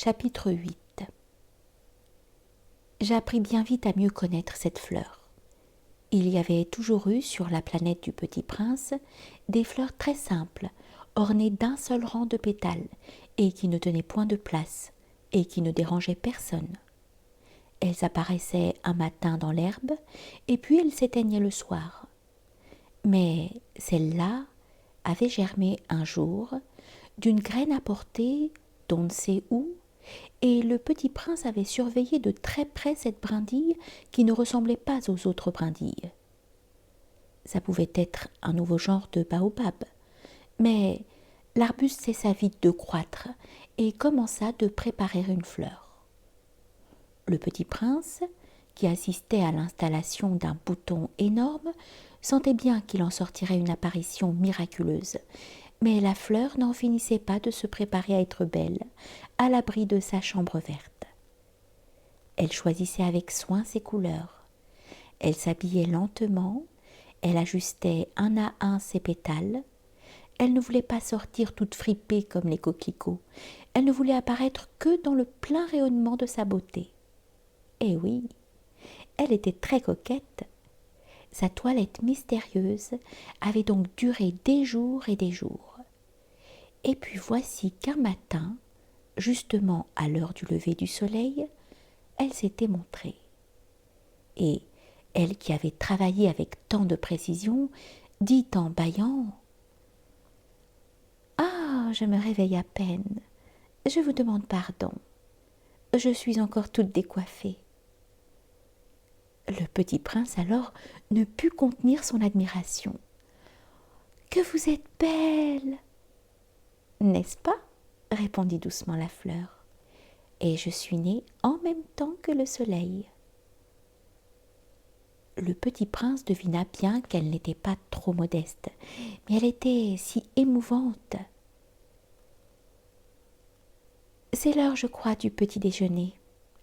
Chapitre 8. J'appris bien vite à mieux connaître cette fleur. Il y avait toujours eu sur la planète du Petit Prince des fleurs très simples, ornées d'un seul rang de pétales, et qui ne tenaient point de place, et qui ne dérangeaient personne. Elles apparaissaient un matin dans l'herbe, et puis elles s'éteignaient le soir. Mais celle-là avait germé un jour, d'une graine apportée d'on ne sait où, et le Petit Prince avait surveillé de très près cette brindille qui ne ressemblait pas aux autres brindilles. Ça pouvait être un nouveau genre de baobab, mais l'arbuste cessa vite de croître et commença de préparer une fleur. Le Petit Prince, qui assistait à l'installation d'un bouton énorme, sentait bien qu'il en sortirait une apparition miraculeuse, mais la fleur n'en finissait pas de se préparer à être belle, à l'abri de sa chambre verte. Elle choisissait avec soin ses couleurs. Elle s'habillait lentement, elle ajustait un à un ses pétales. Elle ne voulait pas sortir toute fripée comme les coquelicots. Elle ne voulait apparaître que dans le plein rayonnement de sa beauté. Eh oui, elle était très coquette. Sa toilette mystérieuse avait donc duré des jours et des jours. Et puis voici qu'un matin, justement à l'heure du lever du soleil, elle s'était montrée. Et elle qui avait travaillé avec tant de précision, dit en bâillant « Ah, je me réveille à peine. Je vous demande pardon. Je suis encore toute décoiffée. » Le Petit Prince alors ne put contenir son admiration. « Que vous êtes belle !»« N'est-ce pas ?» répondit doucement la fleur. « Et je suis née en même temps que le soleil. » Le Petit Prince devina bien qu'elle n'était pas trop modeste, mais elle était si émouvante. « C'est l'heure, je crois, du petit déjeuner, »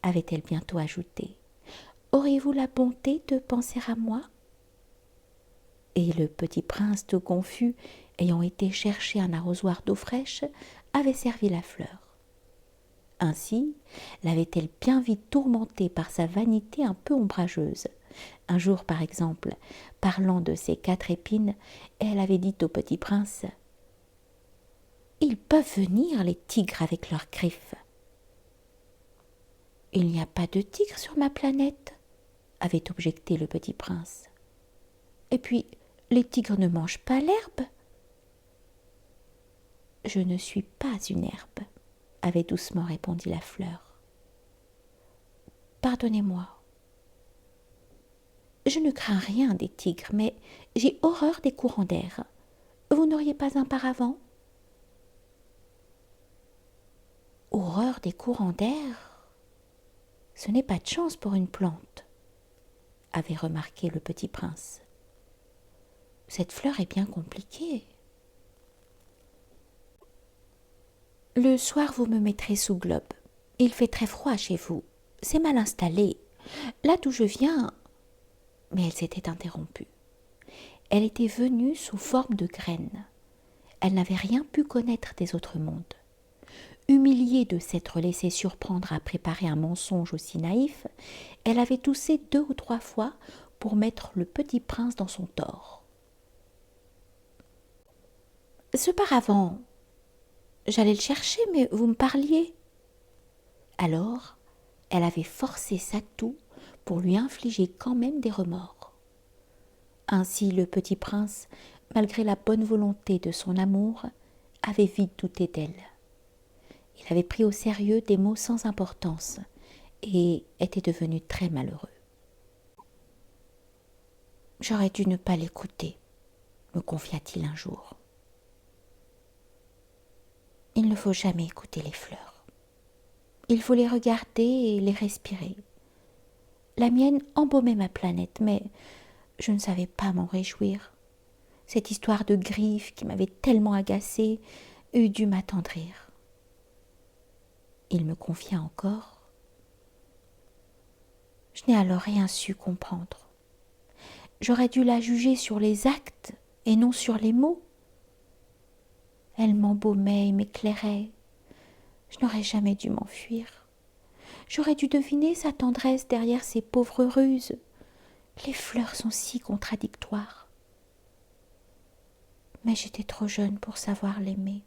avait-elle bientôt ajouté. « Auriez-vous la bonté de penser à moi ?» Et le Petit Prince, tout confus, ayant été chercher un arrosoir d'eau fraîche, avait servi la fleur. Ainsi l'avait-elle bien vite tourmentée par sa vanité un peu ombrageuse. Un jour, par exemple, parlant de ses 4 épines, elle avait dit au Petit Prince « Ils peuvent venir, les tigres, avec leurs griffes. »« Il n'y a pas de tigres sur ma planète, » avait objecté le Petit Prince. « Et puis, les tigres ne mangent pas l'herbe. »« Je ne suis pas une herbe, » avait doucement répondu la fleur. « Pardonnez-moi. Je ne crains rien des tigres, mais j'ai horreur des courants d'air. Vous n'auriez pas un paravent ? » Horreur des courants d'air ? Ce n'est pas de chance pour une plante, avait remarqué le Petit Prince. Cette fleur est bien compliquée. Le soir, vous me mettrez sous globe. Il fait très froid chez vous. C'est mal installé. Là d'où je viens... Mais elle s'était interrompue. Elle était venue sous forme de graine. Elle n'avait rien pu connaître des autres mondes. Humiliée de s'être laissée surprendre à préparer un mensonge aussi naïf, elle avait toussé 2 ou 3 fois pour mettre le Petit Prince dans son tort. « Ce paravent, j'allais le chercher, mais vous me parliez. » Alors, elle avait forcé sa toux pour lui infliger quand même des remords. Ainsi le Petit Prince, malgré la bonne volonté de son amour, avait vite douté d'elle. Il avait pris au sérieux des mots sans importance et était devenu très malheureux. « J'aurais dû ne pas l'écouter, » me confia-t-il un jour. « Il ne faut jamais écouter les fleurs. Il faut les regarder et les respirer. La mienne embaumait ma planète, mais je ne savais pas m'en réjouir. Cette histoire de griffes qui m'avait tellement agacée eût dû m'attendrir. » Il me confia encore. « Je n'ai alors rien su comprendre. J'aurais dû la juger sur les actes et non sur les mots. Elle m'embaumait et m'éclairait. Je n'aurais jamais dû m'enfuir. J'aurais dû deviner sa tendresse derrière ses pauvres ruses. Les fleurs sont si contradictoires. Mais j'étais trop jeune pour savoir l'aimer.